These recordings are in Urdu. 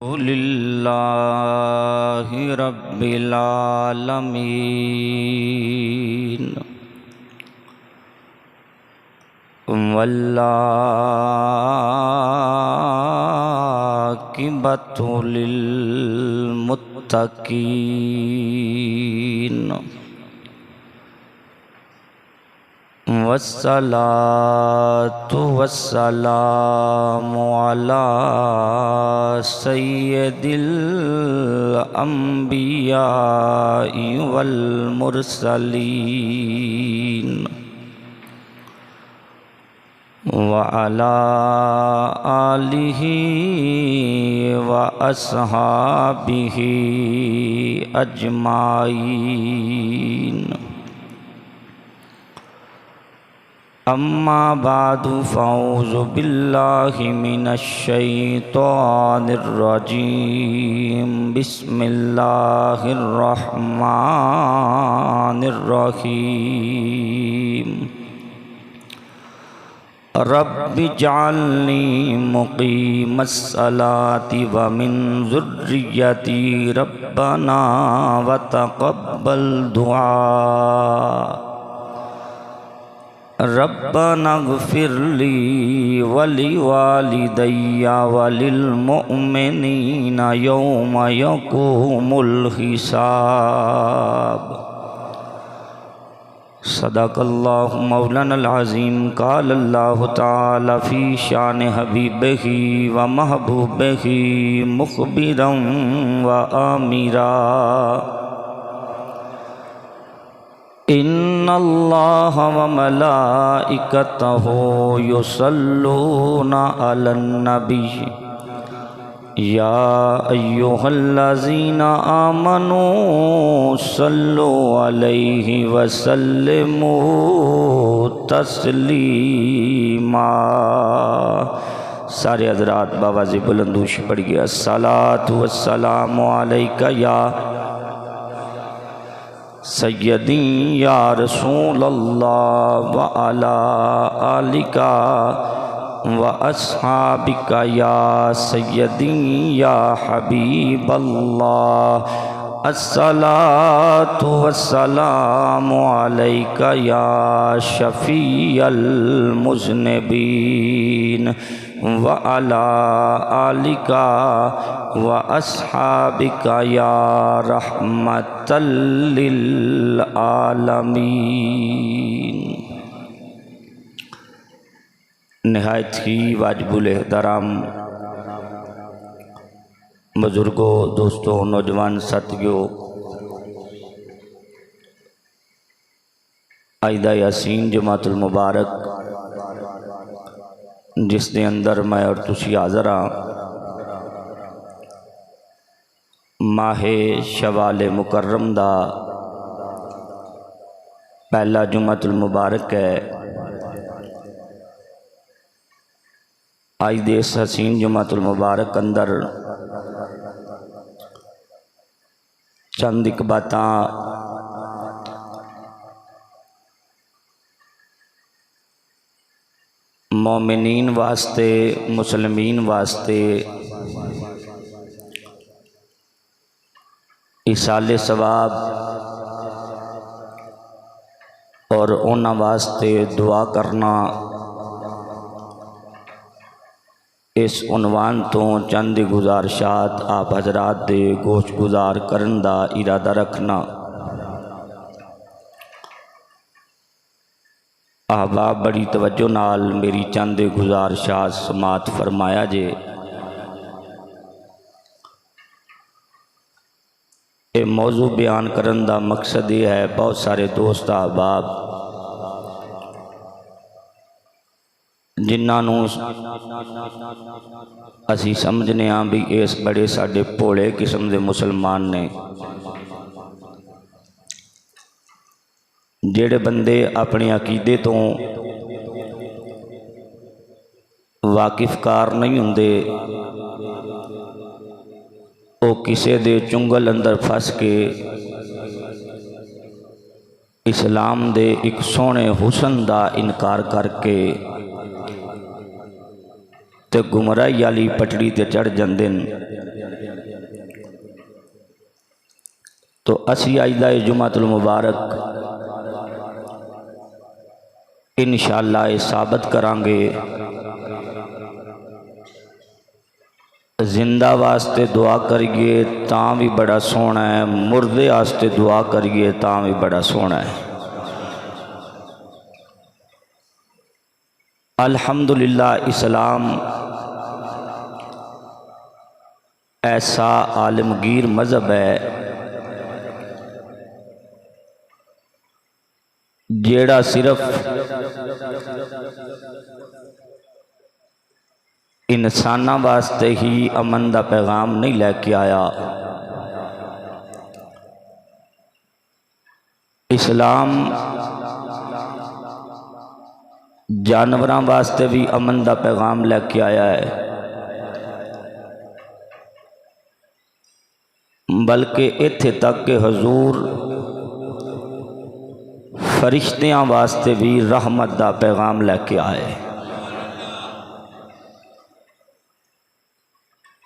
للہ رب العالمین والعاقبۃ للمتقین والصلاة والسلام علی سید الانبیاء والمرسلین وعلی آلہ واصحابہ اجمعین اما بعد فاعوذ باللہ من الشیطان الرجیم بسم اللہ الرحمن الرحیم رب اجعلنی مقیم الصلاة ومن ذریتی ربنا وتقبل دعاء ربنا اغفر لی ولوالدی وللمؤمنین یوم یقوم الحساب صدق اللہ مولانا العظیم قال اللہ تعالی فی شان حبیبہ و محبوبہ مخبرا و آمرا ان اللہ و ملائکتہ یصلون علی النبی یا ایہا الذین آمنوا صلوا علیہ وسلموا تسلیما۔ سارے حضرات باواز بلندوش پڑھ گیا الصلاۃ والسلام علیک یا سیدی یا رسول اللہ وعلا آلک واصحابک یا سیدی یا حبیب اللہ الصلاۃ والسلام علیک یا شفیع المذنبین وعلا آلک واصحابک یا رحمۃ للعالمین۔ نہایت ہی واجب الاحترام بزرگوں، دوستوں، نوجوان ساتھیوں، عیدہ یاسین جماعت المبارک جس دے اندر میں اور تسی حاضر ہاں، ماہ شوال مکرم دا پہلا جمعۃ المبارک ہے۔ آج دے اس حسین جمعۃ المبارک اندر چند ایک باتاں مومنین واسطے، مسلمین واسطے ایصال ثواب اور انہاں واسطے دعا کرنا، اس عنوان تو چند گزارشات آپ حضرات دے گوش گزار کرن دا ارادہ رکھنا۔ احباب بڑی توجہ نال میری چند گزارشات سماعت فرمایا جے۔ اے موضوع بیان کرن دا مقصد یہ ہے، بہت سارے دوست احباب جنہاں نوں اسی سمجھنے ہاں بھی اس بڑے ساڈے پوڑے قسم دے مسلمان نے، جڑے بندے اپنے عقیدے تو واقف کار نہیں ہوندے، وہ کسے دے چنگل اندر پھنس کے اسلام دے ایک سونے حسن دا انکار کر کے تے گمراہی والی پٹڑی تے چڑھ جاندے نے۔ تو اسی آئندہ جمعۃ المبارک انشاءاللہ یہ ثابت کریں گے، زندہ واسطے دعا کریے تاں بھی بڑا سونا ہے، مردے واسطے دعا کریے تاں بھی بڑا سونا ہے۔ الحمدللہ اسلام ایسا عالمگیر مذہب ہے جیڑا صرف انساناں واسطے ہی امن دا پیغام نہیں لے کے آیا، اسلام جانوراں واسطے بھی امن دا پیغام لے کے آیا ہے، بلکہ اتھے تک کہ حضور فرشتیاں واسطے بھی رحمت دا پیغام لے کے آئے۔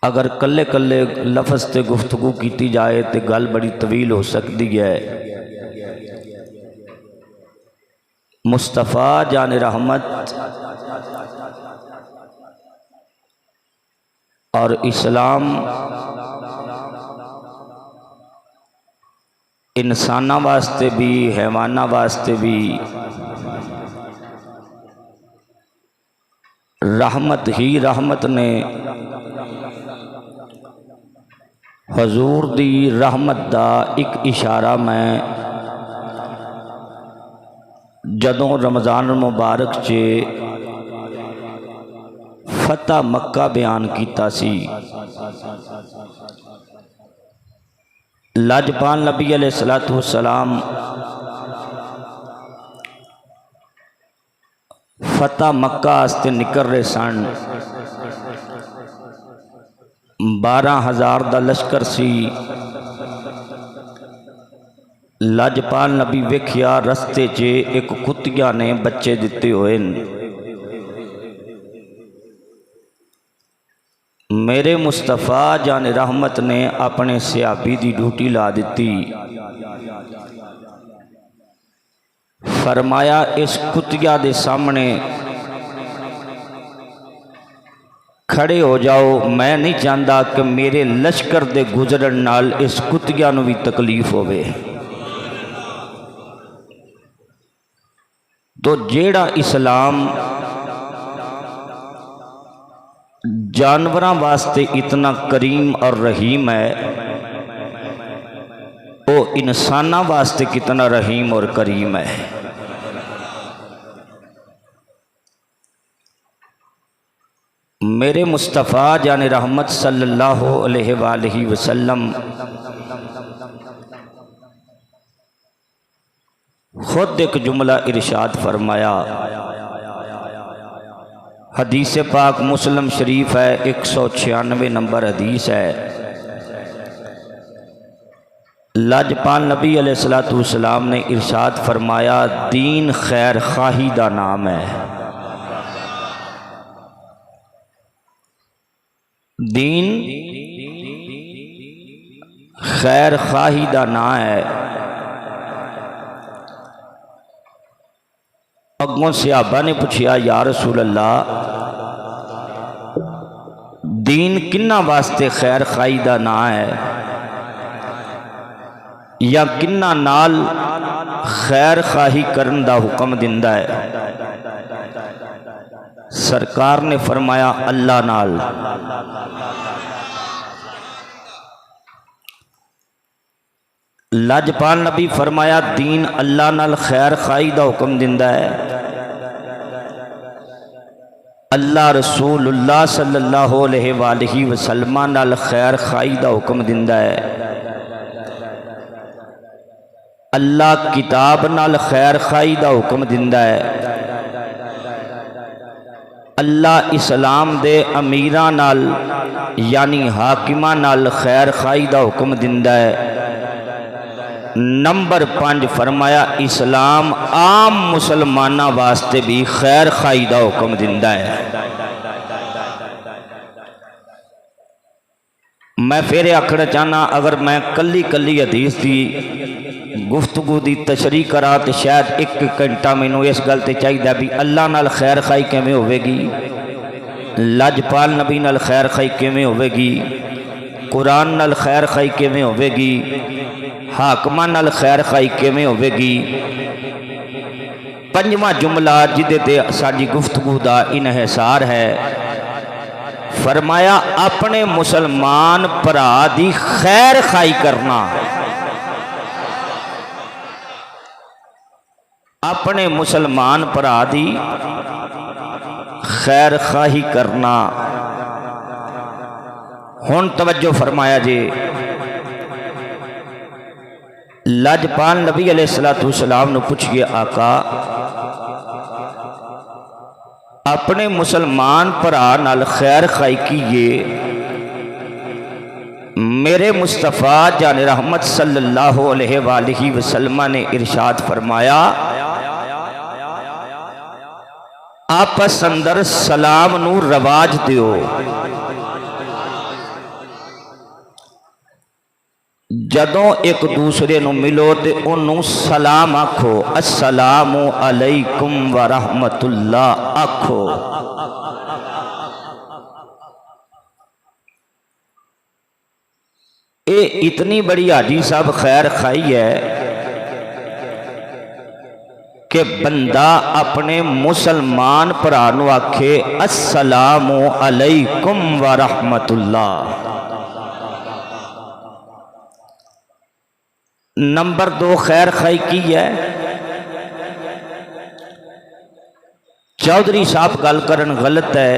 اگر کلے کلے لفظ تے گفتگو کیتی جائے تے گل بڑی طویل ہو سکتی ہے۔ مصطفیٰ جان رحمت اور اسلام انساناں واسطے بھی حیواناں واسطے بھی رحمت ہی رحمت نے۔ حضور دی رحمت دا ایک اشارہ میں جدوں رمضان المبارک چے فتح مکہ بیان کیتا سی، لاجپال نبی علیہ السلام فتح مکہ آستے نکل رہے سن، 12,000 دا لشکر سی۔ لاجپال نبی ویکھیا رستے چے ایک کتیا نے بچے دیتے ہوئے، میرے مصطفیٰ جان رحمت نے اپنے صحابی دی ڈیوٹی لا دیتی، فرمایا اس کتیا دے سامنے کھڑے ہو جاؤ، میں نہیں چاہتا کہ میرے لشکر دے گزرن نال اس کتیا نو بھی تکلیف ہوئے۔ تو جیڑا اسلام جانوراں واسطے اتنا کریم اور رحیم ہے، وہ انساناں واسطے کتنا رحیم اور کریم ہے۔ میرے مصطفیٰ جان رحمت صلی اللہ علیہ وآلہ وسلم خود ایک جملہ ارشاد فرمایا، حدیث پاک مسلم شریف ہے، 196 نمبر حدیث ہے۔ لاجپال نبی علیہ السلام نے ارشاد فرمایا، دین خیر خواہی دا نام ہے، دین خیر خواہی دا نام ہے۔ اگوں صحابہ نے پوچھا، یا رسول اللہ دین کنہ واسطے خیر خواہی دا نام ہے، یا کنہ نال خیر خواہی کرن دا حکم دیندا ہے؟ سرکار نے فرمایا اللہ نال۔ لاجپال نبی فرمایا دین اللہ نال خیر خواہی دا حکم دیندا ہے، اللہ رسول اللہ صلی اللہ علیہ وآلہ وسلم نال خیر خواہی دا حکم دیندا ہے، اللہ کتاب نال خیر خواہی دا حکم دیندا ہے، اللہ اسلام دے امیراں نال یعنی حاکماں نال خیر خواہی دا حکم دیندا ہے۔ نمبر 5 فرمایا اسلام عام مسلمانہ واسطے بھی خیر خواہی دا حکم دیندا ہے۔ میں پھر آخنا چاہنا اگر میں کلی کلی حدیث کی گفتگو دی تشریح کرا تو شاید 1 گھنٹہ مینوں اس گل تے چاہیے بھی اللہ نال خیر خائی کیویں ہوے گی، لجپال نبی نال خیر خائی کیویں ہوے گی، قرآن نال خیر خائی کیویں ہوے گی، حاکماں نال خیر خائی کیویں ہوے گی۔ 5واں جملہ جدے تے ساڈی گفتگو دا انحصار ہے، فرمایا اپنے مسلمان بھرا دی خیر خائی کرنا، اپنے مسلمان بھرا دی خیر خواہی کرنا۔ ہن توجہ فرمایا جی، لجپال نبی علیہ السلام نے پوچھئے آقا اپنے مسلمان بھرا نال خیر خواہی کیے، میرے مصطفیٰ جان رحمت صلی اللہ علیہ وآلہ وسلم نے ارشاد فرمایا آپس اندر سلام نو رواج دیو، جدوں ایک دوسرے نو ملو تے انہوں سلام آکھو، السلام علیکم ورحمت اللہ آکھو۔ اے اتنی بڑی حاجی صاحب خیر خائی ہے کہ بندہ اپنے مسلمان بھرا نو آکھے السلام علیکم ورحمت اللہ۔ نمبر 2 خیر خائی کی ہے، چودھری صاحب گل کرن غلط ہے،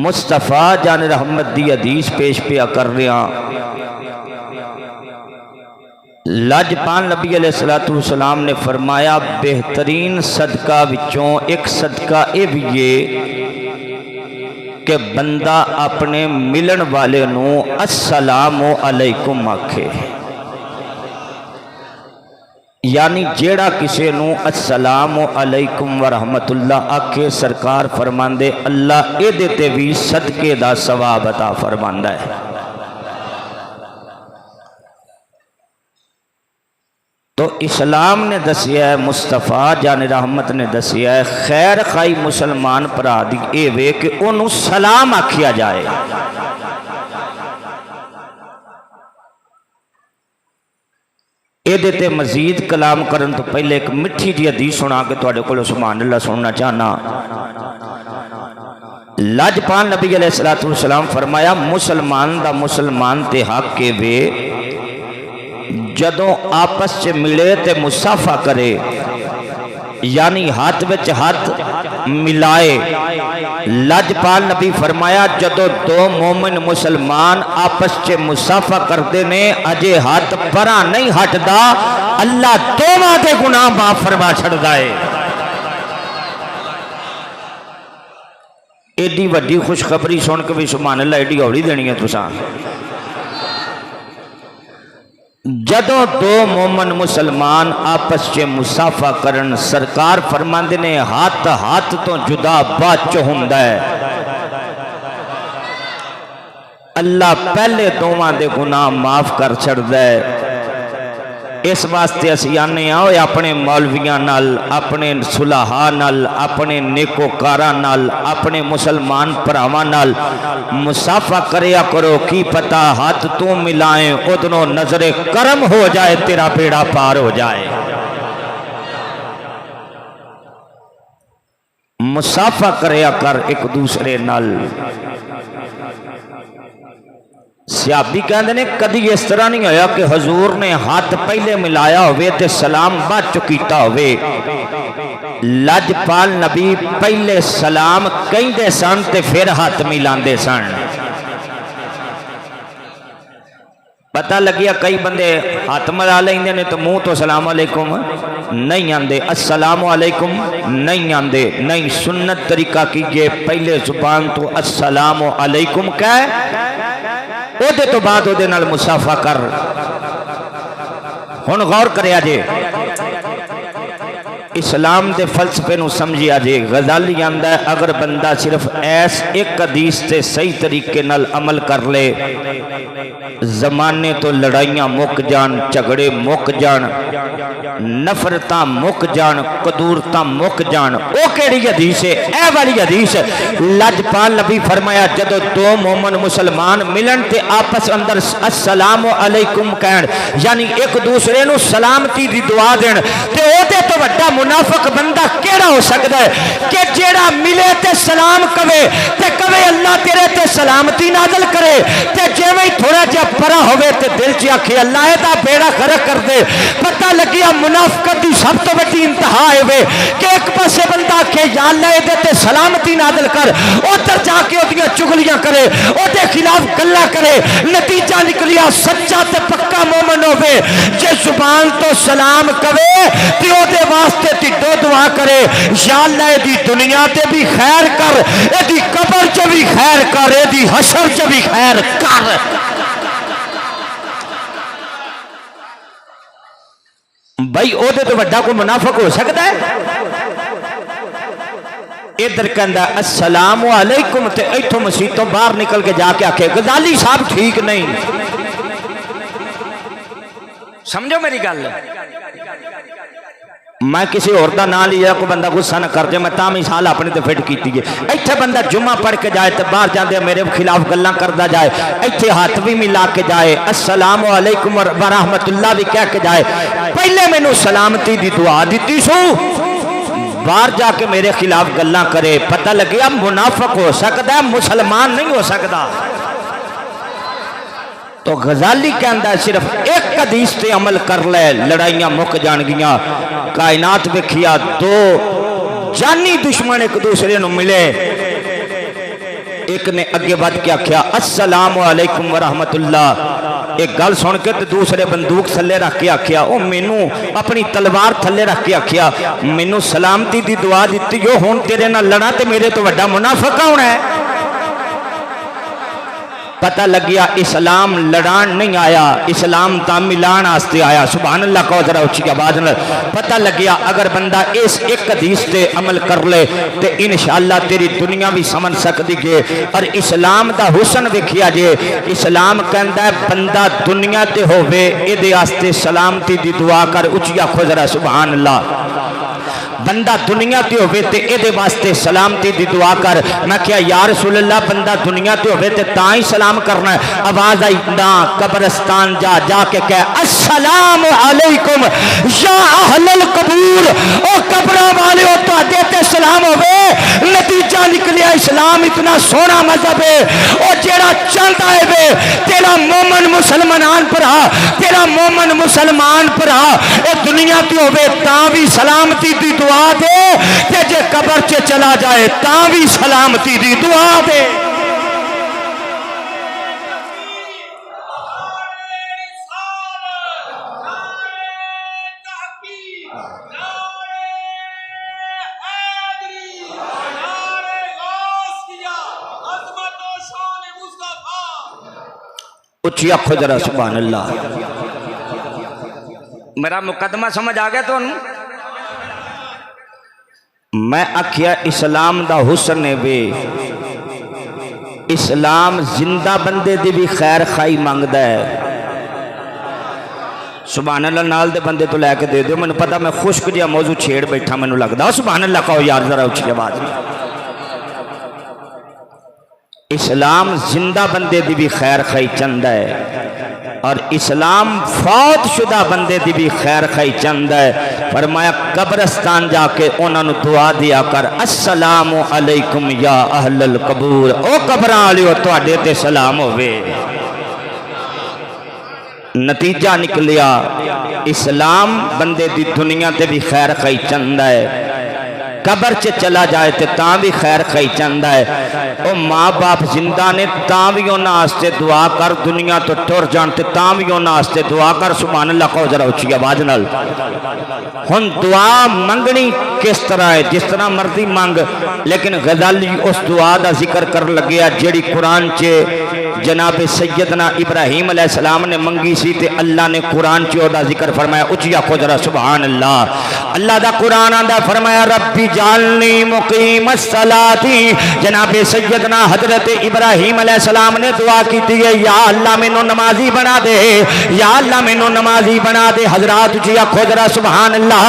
مصطفیٰ جان رحمت دی حدیث پیش پیا کر رہا، لجپال نبی علیہ السلام نے فرمایا بہترین صدقہ وچوں ایک صدقہ اے بھی ہے کہ بندہ اپنے ملن والے نو السلام علیکم آکھے، یعنی جیڑا کسے نو السلام علیکم ورحمت اللہ آکھے سرکار فرماندے اللہ اے دیتے بھی صدقے دا ثواب عطا فرماندہ ہے۔ تو اسلام نے دسیا ہے، مصطفیٰ جان رحمت نے دسیا ہے خیر خائی مسلمان بھرا دی اے وے کہ انہوں سلام آکھیا جائے۔ اے دیتے مزید کلام کرن تو پہلے ایک مٹھی جی حدیث سنا کے تواڈے کولوں سبحان اللہ سننا چاہنا۔ لجپال نبی علیہ السلام فرمایا مسلمان دا مسلمان تے حق کے وے جدوں آپس چ ملے تے مصافحہ کرے، یعنی ہاتھ وچ ہاتھ ملائے۔ لجپال نبی فرمایا جدوں 2 مومن مسلمان آپس چ مصافحہ کرتے نے اجے ہاتھ پرا نہیں ہٹدا، اللہ دوواں دے گناہ معاف فرما چھڑدا ہے۔ ایڈی وڈی خوشخبری سن کے بھی سبحان اللہ ایڈی ہوڑی دینی ہے تساں۔ جدوں 2 مومن مسلمان آپس چ مصافحہ کرن سرکار فرماندے نے ہاتھ ہاتھ تو جدا بچ ہوندا ہے، اللہ پہلے دوواں دے گناہ معاف کر چھڑدا ہے۔ اس واسطے اسی آنے ہوئے اپنے مولویاں نال، اپنے صلحاء نال، اپنے نیکوکاراں نال، اپنے مسلمان بھراواں نال مصافحہ کریا کرو، کی پتہ ہاتھ تو ملائیں ادنوں نظر کرم ہو جائے تیرا بیڑا پار ہو جائے۔ مصافحہ کریا کر ایک دوسرے نال۔ صحابی کہندے نے کدی اس طرح نہیں ہویا کہ حضور نے ہاتھ پہلے ملایا ہوئے تے سلام بعد چ کیتا ہوئے۔ لجپال نبی پہلے سلام کہندے سن تے پھر ہاتھ ملاندے سن۔ پتہ لگیا کئی بندے ہاتھ ملا لیندے نے تو منہ تو سلام علیکم نہیں آندے، السلام علیکم نہیں آندے، نہیں سنت طریقہ کیجئے پہلے زبان تو السلام علیکم کہے او دے تو بعد او دے نال مصافحہ کر۔ ہن غور کریا جے اسلام دے فلسفے نو سمجھیا جے غزالی آندا ہے اگر بندہ صرف ایس ایک حدیث تے صحیح طریقے نال عمل کر لے زمانے تو لڑائیاں مک جان جھگڑے مک جان نفرتاں مک جان قدورتاں مک جان او کیڑی حدیث ہے اے والی حدیث لجپال نبی فرمایا جدو دو مومن مسلمان ملن تے آپس اندر السلام علیکم کہن یعنی ایک دوسرے نو سلامتی دی دعا دین تے او دے تو بڑا منافق بندہ کیڑا ہو سکتا ہے کہ جیڑا ملے تے سلام کہے تے کہے اللہ تیرے تے سلامتی نازل کرے تے جیویں تھوڑا جہا پرا ہوئے تے دل چ آکھے اللہ دا بیڑا غرق کر دے پتہ لگیا منافقت دی سب تو بڑی انتہا ہے کہ ایک پاسے بندہ آکھے یا اللہ دے تے سلامتی نازل کر ادھر جا کے اودیاں چغلیاں کرے اودے خلاف گلا کرے نتیجہ نکلیا سچا تے پکا مومن ہوے جے زبان تو سلام کہے تے اودے واسطے تی دو دعا کرے یا اللہ دی دنیا تے بھی خیر کر اے دی قبر چ بھی خیر کر اے دی حشر چ بھی خیر کر بھائی او دے تو بڑا کوئی منافق ہو سکتا ہے ادھر کہندا السلام علیکم تے ایتھوں مسیتوں باہر نکل کے جا کے آکھے غزالی صاحب ٹھیک نہیں سمجھو میری گل میں کسی اور دا نام لیا کوئی بندہ غصہ نہ کر جائے میں تا مثال اپنی تے فٹ کیتی ہے ایتھے بندہ جمعہ پڑھ کے جائے تے باہر جاندے میرے خلاف گلاں کردا جائے ایتھے ہاتھ بھی ملا کے جائے السلام علیکم ورحمت اللہ بھی کہہ کے جائے پہلے مینوں سلامتی دی دعا دتی سو باہر جا کے میرے خلاف گلاں کرے پتہ لگیا منافق ہو سکتا ہے مسلمان نہیں ہو سکتا تو غزالی کہندا ہے صرف ایک حدیث تے عمل کر لے لڑائیاں مک جان گیاں کائنات ویکھیا دو جانی دشمن ایک دوسرے نو ملے ایک نے اگے بڑھ کے آکھیا السلام علیکم ورحمت اللہ ایک گل سن کے دوسرے بندوق تھلے رکھ کے آکھیا او مینوں اپنی تلوار تھلے رکھ کے آکھیا مینوں سلامتی دی دعا دتی او ہن تیرے نال لڑا تے میرے تو بڑا منافق کون ہے پتہ لگیا اسلام لڑان نہیں آیا اسلام تا ملان آستے آیا سبحان اللہ کو ذرا اچھی آواز نہ پتہ لگیا اگر بندہ اس ایک حدیث تے عمل کر لے تے انشاءاللہ تیری دنیا بھی سمجھ سکتی گے اور اسلام دا حسن ویکھیا جے اسلام کہندا ہے بندہ دنیا تے ہووے اے دے واسطے سلامتی دی دعا کر اچھی آکھو ذرا سبحان اللہ بندہ دنیا تے ہوئے تے اے دے واسطے سلامتی دی دعا کر میں کہا یا رسول اللہ بندہ دنیا تے ہوئے تے تاں ہی سلام کرنا ہے آواز آئی نا قبرستان جا جا کے کہے السلام علیکم یا اہل القبور او قبرہ والے او تو دیتے سلام ہوئے نتیجہ نکلیا اسلام اتنا سونا مذہب ہے او جیڑا چاہتا ہے بے تیرا مومن مسلمان پر تیرا مومن مسلمان پر اے دنیا تے ہوئے تاں بھی سلامتی دی دعا دے کہ جے قبر چے چلا جائے تاں بھی سلامتی دی دعا دے اچھی آنکھو ذرا سبحان اللہ میرا مقدمہ سمجھ آ گیا تو میں آکھیا اسلام دا حسن ہے بے اسلام زندہ بندے دی بھی خیر خائی مانگدا ہے سبحان اللہ نال دے بندے تو لے کے دے دیو میں نے پتا میں خشک جیا موضوع چھیڑ بیٹھا میں نے لگدا سبحان اللہ کہو یار ذرا اچھی آواز اسلام زندہ بندے دی بھی خیر خائی چند ہے اور اسلام فوت شدہ بندے دی بھی خیر خائی چند ہے فرمایا قبرستان جا کے انہوں نے دعا دیا کر السلام علیکم یا اہل القبور او قبران علیہ تو آڈے تے سلام ہوئے نتیجہ نکلیا اسلام بندے دی دنیا تے بھی خیر خائی چند ہے قبر چے چلا جائے تے تاں بھی خیر خائی چاہندا ہے او ماں باپ زندہ نے تاں بھی انہاں واسطے دعا کر دنیا تو ٹر جان تے تاں بھی انہاں واسطے دعا کر سبحان اللہ کہو ذرا اچھی آواز نال ہن دعا منگنی کس طرح ہے جس طرح مرضی مانگ لیکن غزالی اس دعا دا ذکر کر لگیا جیڑی قرآن چے جناب سیدنا ابراہیم علیہ السلام نے منگی سی تے اللہ نے قرآن چ دا ذکر فرمایا. اچھی آکھو ذرا سبحان اللہ. اللہ دا قرآن آندا فرمایا ربی جعلنی مقیم الصلاۃ. جناب سیدنا حضرت ابراہیم علیہ السلام نے دعا کی تھی یا اللہ مینوں نمازی بنا دے, یا اللہ مینوں نمازی بنا دے. حضرات جی آکھو ذرا سبحان اللہ.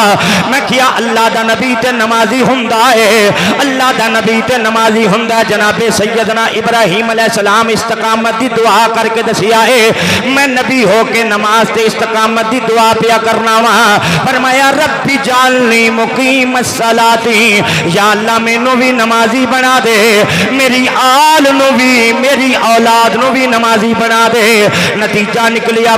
میں کیا اللہ دا نبی تے نمازی ہوندا ہے, اللہ دا نبی تے نمازی ہوندا ہے. جناب سیدنا ابراہیم علیہ السلام استقامت دی دعا کر کے دسیا ہے میں نبی ہو کے نماز تے استقامت دی دعا پیا کرنا وا. فرمایا ربی جعلنی مقیم الصلاۃ, یا اللہ مینوں بھی نمازی بنا دے, میری آل نو بھی میری اولاد نو بھی نمازی بنا دے. نتیجہ نکلیا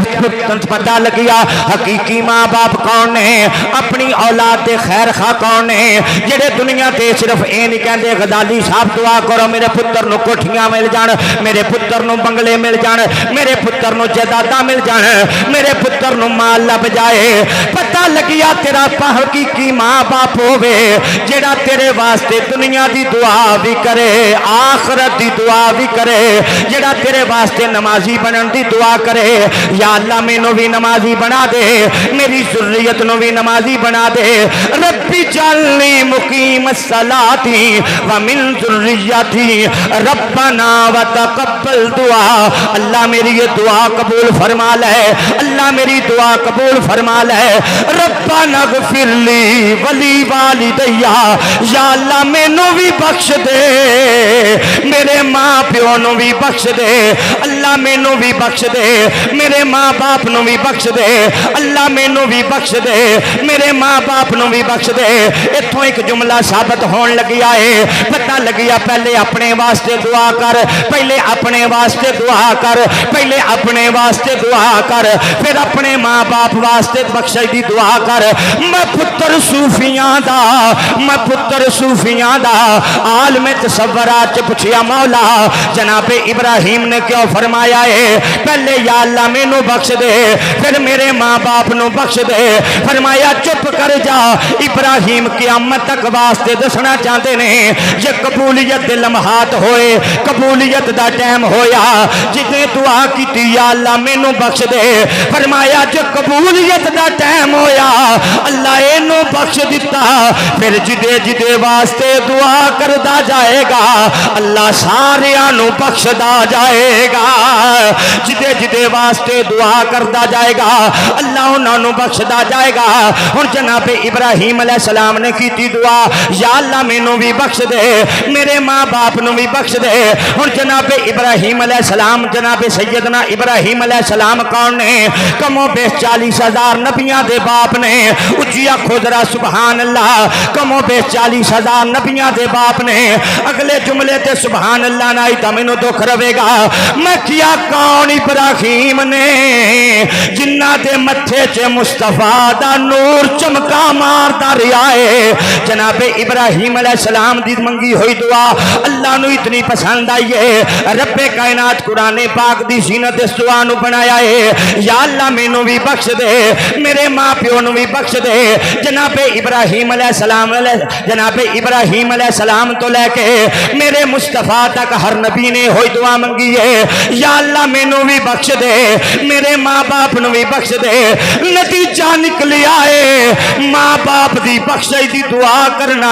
پتہ لگیا حقیقی ماں باپ کون نے, اپنی اولاد دے خیر خواہ کون نے, جڑے دنیا تے صرف اے نہیں کہندے غزالی صاحب دعا کرو میرے پتر نو کوٹھیاں مل جان, میرے پتر نو بنگلے مل جان, میرے پتر نو جائیداداں مل جان, میرے پتر نو مال لب جائے. پتہ لگیا تیرا حقیقی ماں باپ ہوے جڑا تیرے واسطے دنیا دی دعا بھی کرے, آخرت دی دعا بھی کرے, جڑا تیرے واسطے نمازی بنن دی دعا کرے. یا اللہ مینوں بھی نمازی بنا دے, میری ذریت نو بھی نمازی بنا دے. ربی جعلنی مقیم الصلاۃ ومن ذریتی ربنا وتقبل دعا. اللہ میری یہ دعا قبول فرما لے, اللہ میری دعا قبول فرما لے. ربنا اغفر لی ولی والدیا, یا اللہ مینوں بھی بخش دے, میرے ماں پیو نو بھی بخش دے, اللہ مینوں بھی بخش دے, میرے ماں باپ نو بھی بخش دے, اللہ مینوں بھی بخش دے, میرے ماں باپ نو بھی بخش دے. اتھوں ایک جملہ ثابت ہون لگیا ہے, پتہ لگیا پہلے اپنے واسطے دعا کر, پہلے اپنے واسطے دعا کر, پہلے اپنے واسطے دعا کر, پھر اپنے ماں باپ واسطے بخشش دی دعا کر. میں پتر صوفیاں دا, میں پتر صوفیاں دا عالم تصورات چ پوچھیا مولا جناب ابراہیم نے کیوں فرمایا ہے پہلے یا اللہ مینوں بخش دے پھر میرے ماں باپ نو بخش دے. فرمایا چپ کر جا, ابراہیم قیامت تک واسطے دسنا چاہتے نے یہ قبولیت دے لمحات ہوئے, قبولیت دا ٹائم ہویا جتنے دعا کی یا اللہ مینوں بخش دے. فرمایا جو قبولیت دا ٹائم ہویا اللہ اینو بخش دیتا, پھر جدے جدے واسطے دعا کردا جائے گا اللہ ساریاں نو بخشدا جائے گا, جدے جدے واسطے دعا کردا جائے گا اللہ انہاں نو بخشدا جائے گا. ہن جناب ابراہیم علیہ السلام نے کیتی دعا یا اللہ مینوں بھی بخش دے, میرے ماں باپ نو بھی بخش دے. ہن جناب ابراہیم علیہ السلام, جناب سیدنا ابراہیم علیہ السلام کون نے, کم و بیش 40,000 نبیاں دے باپ نے. اچھی آکھو ذرا سبحان اللہ, کم و بیش 40,000 نبیاں دے باپ نے. اگلے جملے تے سبحان اللہ نہ تا مینوں دکھ رہے گا. میں کیا کون ابراہیم نے جنہ دے متھے چ مصطفیٰ دا نور چمکا ماردا رہیا ہے. جناب ابراہیم علیہ السلام دی منگی ہوئی دعا اللہ نو اتنی پسند آئی ہے, رب کائنات قرآن پاک دی زینت اس دعا نو بنایا ہے یا اللہ مینوں بھی بخش دے, میرے ماں پیو نو بھی بخش دے. جناب ابراہیم علیہ السلام, جناب ابراہیم علیہ السلام تو لے کے میرے مصطفیٰ تک ہر نبی نے ہوئی دعا منگی ہے یا اللہ مینوں بھی بخش دے, میرے ماں باپ نو بھی بخش دے. نتیجہ نکلیا ہے ماں باپ دی بخشش دی دعا کرنا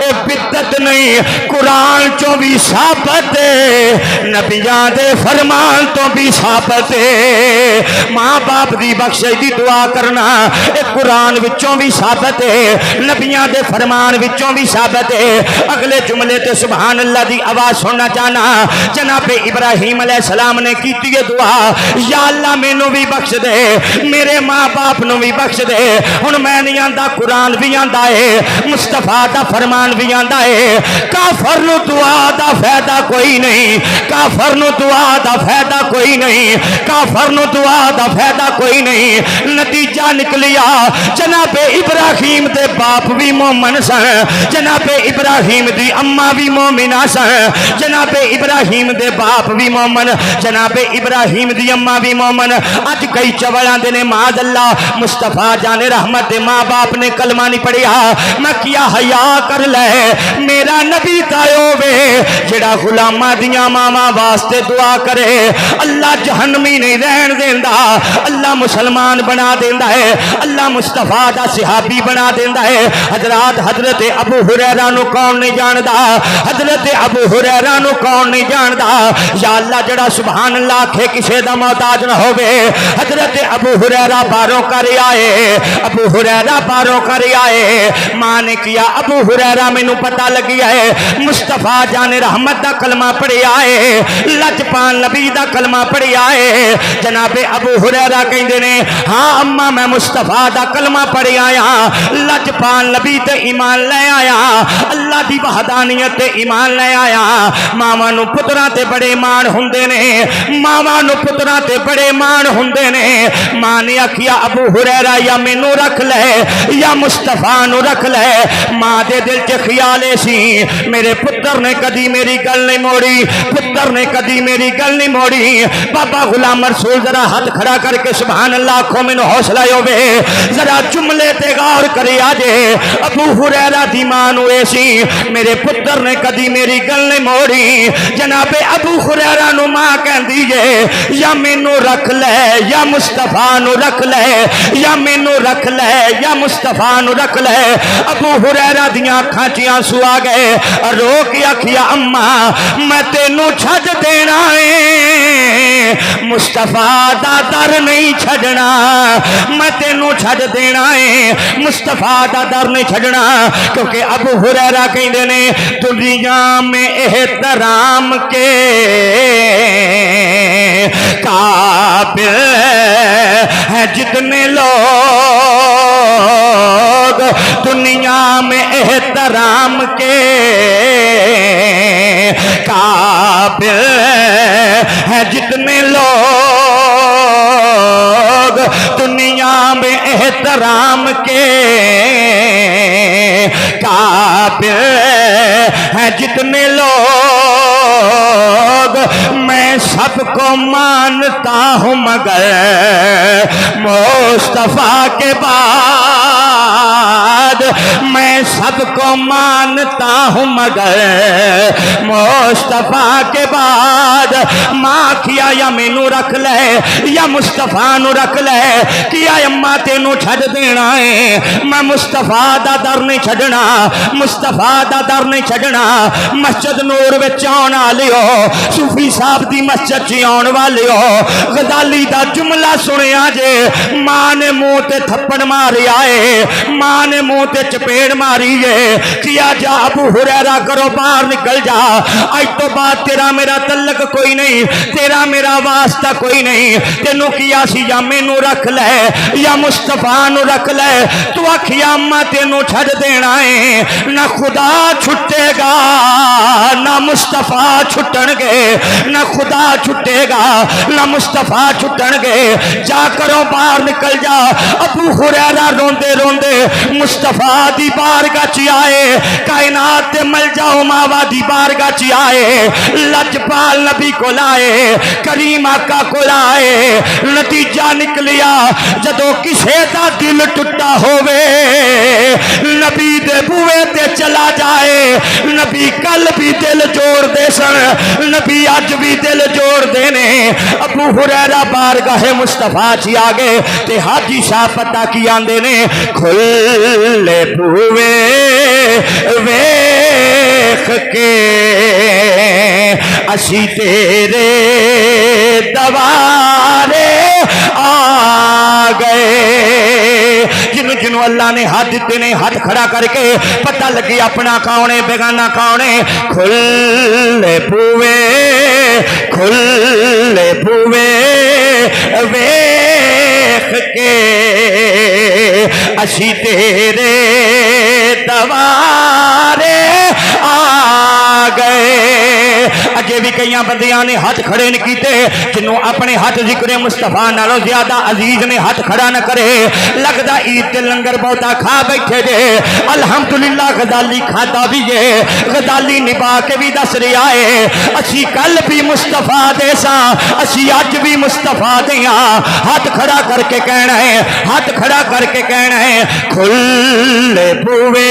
اے بدعت نہیں, قرآن چوں بھی ثابت ہے, نبیاں دے فرمان تو بھی ثابت ہے. ماں باپ دی بخشش دی دعا کرنا اے قرآن وچوں بھی ثابت ہے, نبیاں دے فرمان وچوں بھی ثابت ہے. اگلے جملے تے سبحان اللہ دی آواز سننا چاہنا. جناب ابراہیم علیہ السلام نے کیتی ہے دعا یا اللہ مینوں بھی بخش دے, میرے ماں باپ نو بھی بخش دے. ہن میں نہیں آندا, قرآن بھی آندا ہے, مصطفیٰ دا فرمان بھی آندا ہے. کافر نو دعا دا فائدہ کوئی نہیں, کافر نو دعا دا فائدہ کوئی نہیں, کافر نو دعا دا فائدہ کوئی نہیں. نتیجہ نکلیا جناب ابراہیم دے باپ بھی مومن سن, جناب ابراہیم دی اما بھی مومنہ سن, جناب ابراہیم دے باپ بھی مومن, جناب ابراہیم دی اما بھی مومن. اج کئی چوڑاں دے نے معاذ اللہ مصطفیٰ جان رحمت دے ماں باپ نے کلمہ نہیں پڑھیا. میں کیا حیا کر لے, میرا نبی تایو وے جڑا غلاماں دیاں ماواں واسطے واسطے دعا کرے اللہ جہنمی نہیں رہن دیندا، اللہ مسلمان بنا دیندا ہے، اللہ مصطفیٰ دا صحابی بنا دیندا ہے۔ حضرات حضرت ابو ہریرہ نو کون نہیں جاندا؟ حضرت ابو ہریرہ نو کون نہیں جاندا؟ یا اللہ جڑا سبحان اللہ کھے کسے دا محتاج نہ ہوے۔ حضرت ابو ہریرہ باروں کر آئے، ابو ہریرہ باروں کر آئے، ماں نے کیا ابو ہریرہ مینوں پتہ لگیا ہے مصطفیٰ جان رحمت دا کلمہ پڑھی آئے، لجپال نبی دا کلمہ پڑھی آئے۔ جناب ابو ہریرہ کہندے نے ہاں اما میں مصطفیٰ دا کلمہ پڑھی آیا، لجپال نبی تے ایمان لے آیا، اللہ دی وحدانیت تے ایمان لے آیا۔ ماواں نو پتراں تے بڑے مان ہوندے نے، ماواں نو پتراں تے بڑے مان ہوندے نے۔ ماں نے آکھیا ابو ہریرہ یا مینوں رکھ لے یا مصطفیٰ نو رکھ لے۔ ماں دے دل چ خیال سی میرے پتر نے کدی میری گل نہیں موڑی، پتر نے کدی میری گل نہیں موڑی۔ بابا غلام رسول ذرا ہاتھ کھڑا کر کے سبحان اللہ آکھو مینوں حوصلہ ہوے، ذرا جملے تے غور کرے آجے۔ ابو ہریرہ دی ماں نو اے سی میرے پتر نے کدی میری گل نہیں موڑی۔ جناب ابو ہریرہ نو ماں کہندی ہے یا مینوں رکھ لے یا مصطفیٰ نو رکھ لے، یا مینوں رکھ لے یا مصطفیٰ نو رکھ لے۔ ابو ہریرہ دیاں اکھاں چ آنسو آ گئے، رو کے آکھیا اما میں تینوں چھڈ دینا ہے، مصطفیٰ دا در نہیں چھڈنا، میں تینوں چھڈ دینا ہے، مصطفیٰ دا در نہیں چھڈنا۔ کیونکہ ابو ہریرہ کہندے نے دنیا میں احترام کے قابل ہیں جتنے لوگ، دنیا میں احترام کے قابل ہیں جتنے لوگ، دنیا میں احترام کے قابل ہیں جتنے لوگ، میں سب کو مانتا ہوں مگر مصطفیٰ کے بعد، میں سب کو مانتا ہوں مگر مصطفیٰ کے بعد۔ ماں کیا یا مینوں رکھ لے یا مصطفیٰ نو رکھ لے، کیا اما تینوں چھڈ دینا ہے، میں مصطفیٰ دا در نہیں چھڈنا، مصطفیٰ دا در نہیں چھڈنا۔ مسجد نور وچ آن والیو، صوفی صاحب دی مسجد چ آن والیو، غزالی دا جملہ سنیا جے، ماں نے منہ تے تھپڑ ماریا ہے، ماں نے منہ تے چپیڑ ماری ہے، کیا جا ابو ہریرہ کرو باہر نکل جا، اج تو بعد تیرا میرا تعلق کوئی نہیں، تیرا میرا واسطہ کوئی نہیں، تینوں کیا سی یا مینوں رکھ لے یا مصطفیٰ نو رکھ لے۔ تو آکھیا اما تینوں چھڈ دینا ہے، نہ خدا چھٹے گا نہ مصطفیٰ چھٹن گے، نہ خدا چھٹے گا نہ مصطفیٰ چھٹن گے، جا کرو باہر نکل جا۔ ابو ہریرہ روندے روندے مصطفیٰ دی بارگاہ چ آئے، کائنات تے مل جاؤ ماوا دی بارگاہ چ آئے، لجپال نبی کو لائے، کریم آقا کو لائے۔ نتیجہ نکلیا جدو کسے دا دل ٹوٹا ہووے نبی دے بوئے تے چلا جائے، نبی کل بھی دل جوڑ دے سن، نبی اج بھی دل جوڑ دینے۔ ابو ہریرہ بارگاہ مصطفیٰ چ آ گئے تے حاجی شاہ پتہ کی آندے نے کھلے بوئے ویکھ کے اسی تیرے دوارے آ گئے۔ جنوں جنوں اللہ نے ہاتھ دیتے نے ہاتھ کھڑا کر کے پتہ لگی اپنا کون ہے بیگانہ کون ہے۔ کھلے بوئے کھلے بوئے ویکھ کے اسی تیرے دوارے آ گئے۔ اجے بھی کئی بندیاں نے ہاتھ کھڑے نہیں کیتے، جنوں اپنے ہاتھ ذکر مصطفیٰ نالوں زیادہ عزیز نے ہاتھ کھڑا نہ کرے، لگدا عید تے لنگر بہتا کھا بیٹھے جے۔ الحمدللہ غزالی کھاتا بھی ہے، غزالی نبا کے بھی دس رہا ہے اسی کل بھی مصطفیٰ دے ساں، اسی اج بھی مصطفیٰ دیاں۔ ہاتھ کھڑا کر کے کہنا ہے، ہاتھ کھڑا کر کے کہنا ہے کھلے بوئے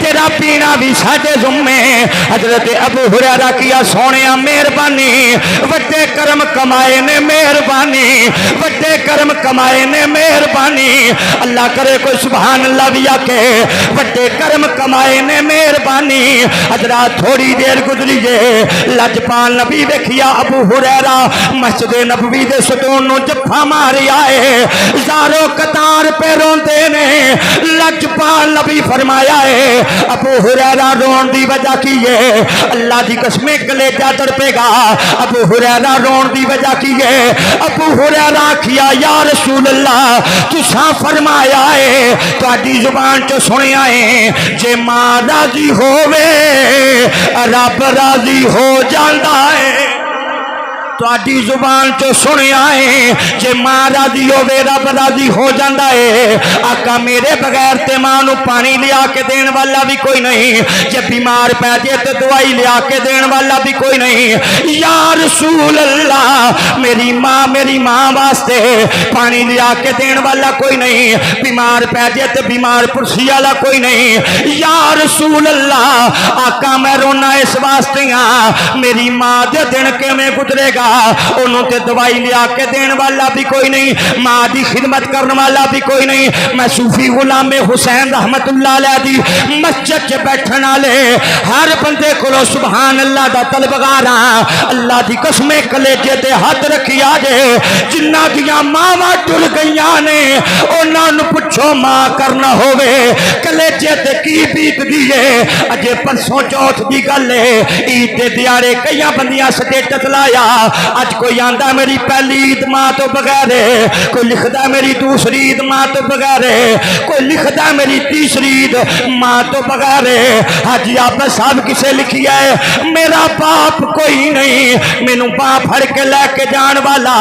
تیرا پینا بھی ساڈے ذمے حضرت ابو ہریرہ کیا سونیا مہربانی وڈے کرم کمائے نے مہربانی وڈے کرم کمائے نے مہربانی اللہ کرے کوئی سبحان اللہ بھی آکے وڈے کرم کمائے نے مہربانی حضرات تھوڑی دیر گزریے لجپال نبی ویکھیا ابو ہریرہ مسجد نبوی دے ستون نو جفا ماری آئے زارو قطار پہ روندے نے لجپال نبی فرمایا ہے ابو ہریرہ رون دی وجہ کی ہے اللہ دی قسم کلیجہ تڑپے گا ابو ہریرہ رون دی وجہ کی ہے ابو ہریرہ کیا یا رسول اللہ تساں فرمایا ہے تہاڈی زبان چ سنیا ہے جے ماں راضی ہووے رب راضی ہو جاندا ہے تہاڈی زبان چ سنیا ہے جے ماں راضی ہووے رب راضی ہو جاندا ہے آقا میرے بغیر تے ماں نو پانی لیا کے دین والا بھی کوئی نہیں جے بیمار پے جے تے دوائی لیا کے دین والا بھی کوئی نہیں یا رسول اللہ میری ماں واسطے پانی لیا کے دین والا کوئی نہیں بیمار پے جے تے بیمار پرسی والا کوئی نہیں یا رسول اللہ آقا میں رونا اس واسطے ہاں میری ماں دے دن کیویں گزرے گا انہوں تے دوائی لیا کے دین والا بھی کوئی نہیں ماں دی خدمت کرنے والا بھی کوئی نہیں میں صوفی غلام حسین رحمت اللہ علیہ دی مسجد چ بیٹھن والے ہر بندے کو سبحان اللہ دا طلبگار ہاں اللہ دی قسم کلیجے تے ہاتھ رکھی آجے جنہ دیاں ماواں ٹر گئیاں نے انہاں نو پچھو ماں کرنا ہووے کلیجے تے کی بیت دیے اجے پرسوں چوتھ دی گل ہے عید دے دیارے کئیاں بندیاں سٹیٹس لایا اج کوئی آندا میری پہلی عید ماں تو بغیر ہے کوئی لکھدا میری دوسری عید ماں تو بغیر ہے کوئی لکھدا میری تیسری عید ماں تو بغیر ہے حاجی آپ صاحب کسے لکھی ہے میرا باپ کوئی نہیں مینوں باں پھڑ کے لے کے جان والا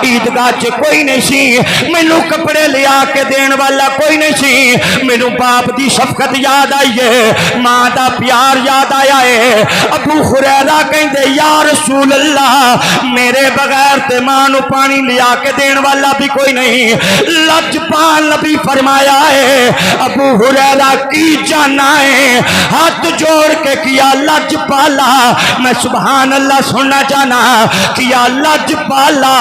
عیدگاہ چ کوئی نہیں سی مینوں کپڑے لیا کے دین والا کوئی نہیں سی مینوں باپ دی شفقت یاد آئی ہے ماں دا پیار یاد آیا ہے ابو ہریرہ کہندے یا رسول اللہ میرے بغیر تے ماں نو پانی لیا کے دین والا بھی کوئی نہیں لجپال نبی فرمایا ہے ابو ہریرہ کی جانا ہے ہاتھ جوڑ کے کیا لجپالا میں سبحان اللہ سننا چاہنا کیا لجپالا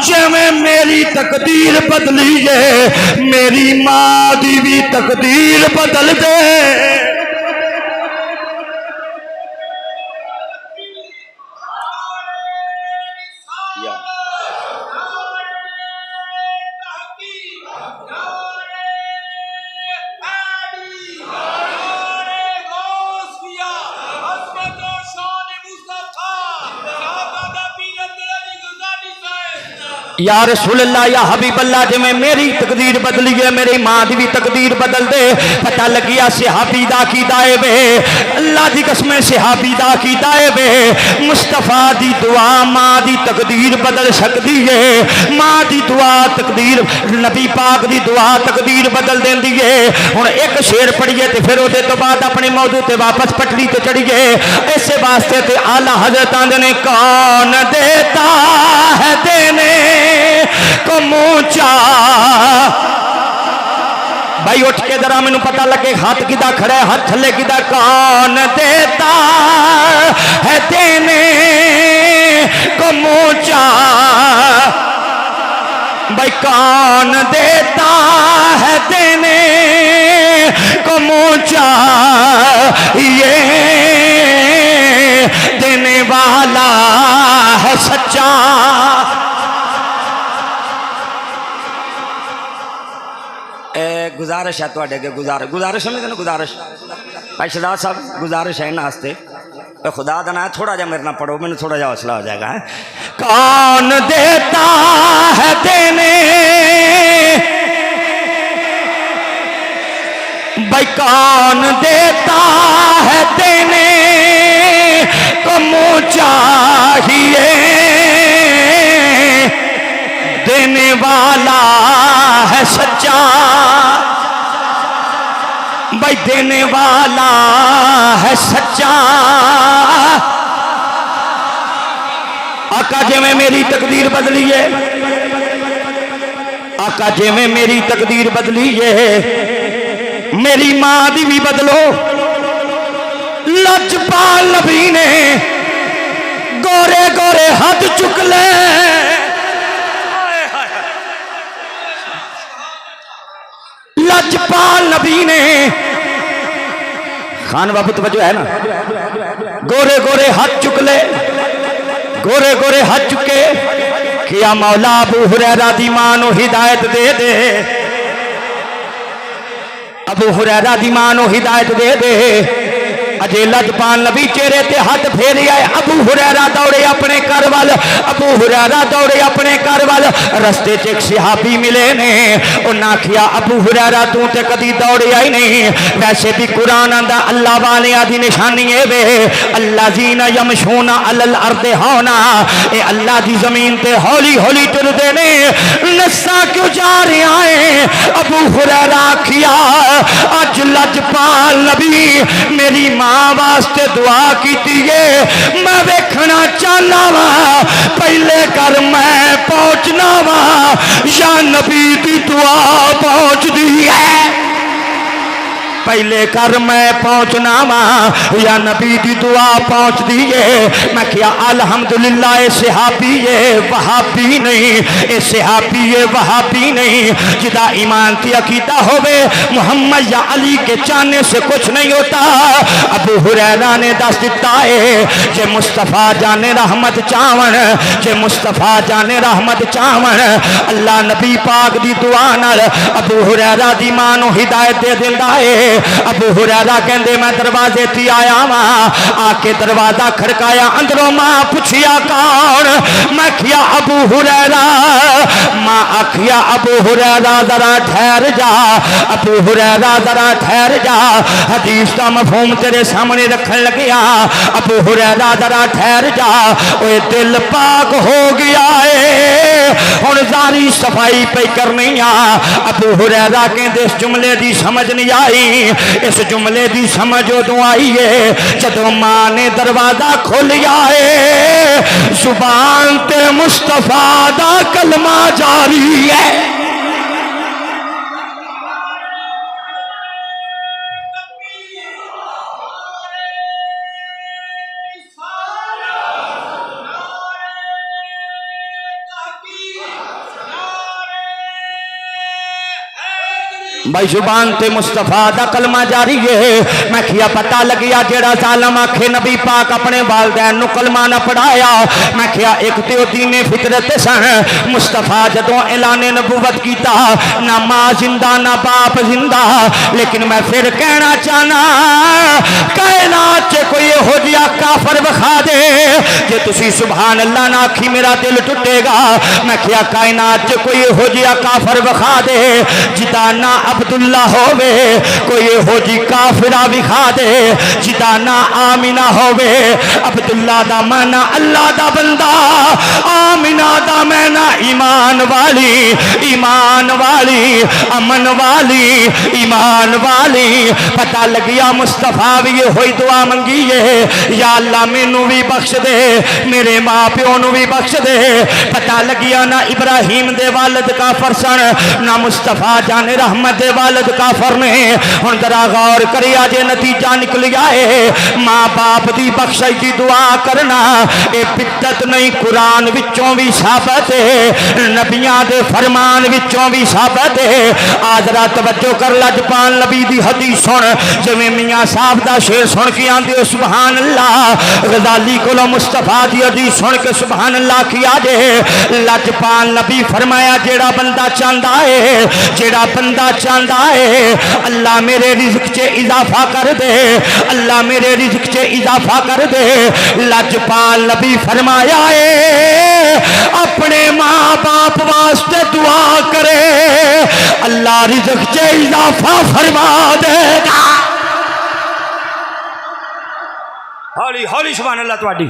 جے میں میری تقدیر بدلی ہے میری ماں دی بھی تقدیر بدل دے یا رسول اللہ یا حبیب اللہ جے میں میری تقدیر بدلی ہے میری ماں دی بھی تقدیر بدل دے پتہ لگیا صحابی دا کی دائے بے اللہ دی قسم صحابی دا کی دائے بے مصطفیٰ دی دعا ماں دی تقدیر بدل سکتی ہے ماں دی دعا تقدیر نبی پاک دی دعا تقدیر بدل دین دیئے ہن ایک شعر پڑھیے تے پھر دے تو بعد اپنے موضوع تے واپس پٹڑی تے چڑھیے اسے واسطے تے اعلیٰ حضرت نے کون دیتا ہے دینے کو مونچا بھائی اٹھ کے ذرا مینوں پتہ لگے ہاتھ کدا کھڑا ہے ہاتھ تھلے کدا کون دیتا ہے دینے کو مونچا بھائی کون دیتا ہے دینے کو مونچا یہ دینے والا ہے سچا گزارش ہے تواڈے کے گزارش سمجھتے نا گزارش بھائی شہزاد صاحب گزارش ہے ناستے خدا دا نا تھوڑا جا میرے نہ پڑھو میں تھوڑا جا حوصلہ ہو جائے گا کون دیتا ہے دینے بھائی کون دیتا ہے دینے کو منہ چاہیے دینے والا ہے سچا بھائی دینے والا ہے سچا آقا جی میں میری تقدیر بدلی ہے آقا جی میں میری تقدیر بدلی ہے میری ماں دی بھی بدلو لجپال نبی نے گورے گورے ہاتھ چک لے لجپال نبی نے خان بابو توجہ ہے نا گورے گورے ہاتھ چک لے گورے گورے ہاتھ چکے کیا مولا ابو ہریرہ دی ماں نو ہدایت دے دے ابو ہریرہ دی ماں نو ہدایت دے دے اجے لجپال نبی چہرے تے ہاتھ پھیرے آئے ابو ہریرہ دوڑے اپنے گھر وال ابو ہریرہ دوڑے اپنے گھر وال رستے چ ایک صحابی ملے نے انہاں کیا ابو ہریرہ تو تے کدی دوڑے آئی نہیں ویسے بھی قرآن آندا اللہ والیاں دی نشانی اے وے الذین یمشون علی الارض ہونا اے اللہ دی زمین تے ہولی ہولی ٹردے نے نسا کیوں جا رہے آئے ابو ہریرہ کیا اج لجپال نبی میری ماں واسطے دعا کیتی ہے میں ویکھنا چاہنا وا پہلے کر میں پہنچنا وا یا نبی دی دعا پہنچ دی ہے پہلے کر میں پہنچنا وا یا نبی دی دعا پہنچ دیئے میں کیا الحمدللہ اے صحابی اے وہابی نہیں اے صحابی اے وہابی نہیں جدا ایمان تی عقیدہ ہوئے محمد یا علی کے چاہنے سے کچھ نہیں ہوتا ابو ہریرہ نے دست دیتا ہے جے مصطفیٰ جانے رحمت چاون جے مصطفیٰ جانے رحمت چاون اللہ نبی پاک دی دعا نال ابو ہریرہ دی ماں نو ہدایت دے دیندا ہے ابو ہریرہ کہندے میں دروازے تی آیا ماں آ کے دروازہ کھڑکایا اندروں ماں پوچھیا کون میں کیا ابو ہریرہ ماں آکھیا ابو ہریرہ ذرا ٹھہر جا ابو ہریرہ ذرا ٹھہر جا حدیث کا مفہوم تیرے سامنے رکھن لگیا ابو ہریرہ ذرا ٹھہر جا اوے دل پاک ہو گیا ہے ہن زاری صفائی پہ کرنی آ ابو ہریرہ کہندے اس جملے دی سمجھ نہیں آئی اس جملے دی سمجھ ادوں آئی ہے جدوں ماں نے دروازہ کھولیا ہے زبان تے مصطفیٰ دا کلمہ جاری ہے بھائی زبان تے مصطفیٰ دا کلمہ جاری ہے میں کیا پتہ لگیا جیڑا ظالم آکھے نبی پاک اپنے والدین نو کلمہ نہ پڑھایا میں کیا ایک تے دین فطرت سن مصطفیٰ جدوں اعلان نبوت کیتا نہ ماں زندہ نہ باپ زندہ لیکن میں پھر کہنا چاہنا کائنات چے کوئی ہو جیا کافر بخا دے جے تسی سبحان اللہ نہ آکھی میرا دل ٹوٹے گا میں کیا کائنات چے کوئی ہو جیا کافر بخا دے جدا نہ عبداللہ ہووے کوئی ہو جی کافرہ بکھا دے جدا نہ آمینہ ہووے عبداللہ دا معنی اللہ دا بندہ آمینہ دا معنی ایمان والی امن والی ایمان والی پتہ لگیا مصطفیٰ بھی ہوئی دعا منگی ہے یا اللہ مینوں بھی بخش دے میرے ماں پیو نو بھی بخش دے پتہ لگیا نہ ابراہیم دے والد کافر سن نہ مصطفیٰ جان رحمت دے والد کافر نے ہن ذرا غور کریا جے نتیجہ نکلیا ہے ماں باپ دی بخشش دی دعا کرنا اے بدعت نہیں قرآن وچوں بھی ثابت ہے نبیاں دے فرمان وچوں بھی ثابت ہے آذرا توجہ کر لجپال نبی دی حدیث سن جویں میاں صاحب دا شعر سن کے آندے سبحان اللہ غزالی کولوں مصطفیٰ دی حدیث سن کے سبحان اللہ کیا جے لجپال نبی فرمایا جیڑا بندہ چاہندا ہے جیڑا بندہ چاہندا ہے اللہ میرے رزق چے اضافہ کر دے اللہ میرے رزق چے اضافہ کر دے لجپال نبی فرمایا ہے اپنے ماں باپ واسطے دعا کرے اللہ رزق چے اضافہ فرما دے گا ہولی ہولی سبحان اللہ تواڈی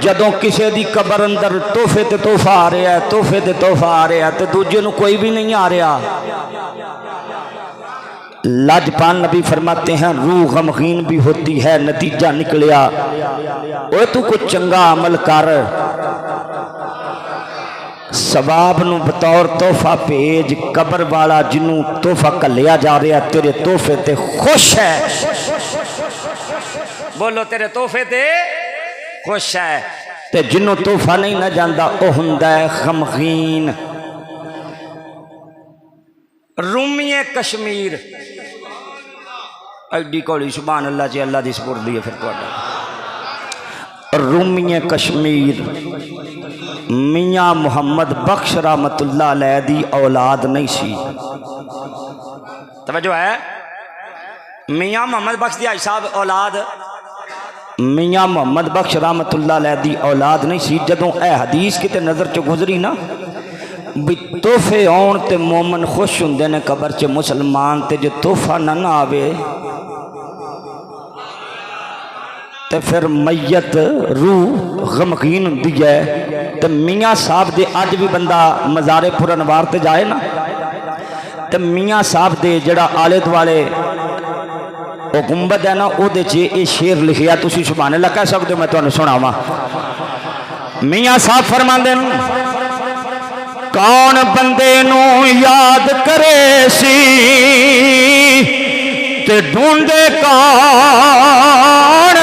جدوں کسے دی قبر اندر تحفے تے تحفہ آ رہا ہے، تحفے تے تحفہ آ رہا ہے تے دوجے نو کوئی بھی نہیں آ رہا، لاجپال نبی فرماتے ہیں روح غمگین بھی ہوتی ہے، نتیجہ نکلیا اوہ تو کچھ چنگا عمل کر، ثواب نو بطور تحفہ بھیج، قبر والا جنوں تحفہ کلیا جا رہا تیرے تحفے تے خوش ہے، بولو تیرے تحفے تے خوش ہے، تے جنوں تحفہ نہیں نہ جاندہ او ہندہ ہے غمگین۔ رومی کشمیر ایڈی کوڑی سبحان اللہ جی اللہ دی سپور دی پھر کوڑا رومی کشمیر میاں محمد بخش رحمت اللہ علیہ دی اولاد نہیں سی، توجہ ہے، میاں محمد بخش دی آئی صاحب اولاد، میاں محمد بخش رحمت اللہ علیہ دی اولاد نہیں سی، جدوں اے حدیث کی تے نظر چو گزری نا بھی تحفے آن تے مومن خوش ہوندے نے قبر چے مسلمان تے جو تحفہ نہ آوے تے پھر میت روح غمگین ہوندی ہے، تے میاں صاحب دے آج بھی بندہ مزار پرانوار تے جائے نا تے میاں صاحب دے جڑا آلے دوالے وہ گنبد ہے نا او دے چے اے شیر لکھیا تسی سبحان اللہ کہہ سکتے ہو، میں تو انہوں سناواں، میاں صاحب فرماندے نو کون بندے نو یاد کرے سی تے ڈھونڈے کون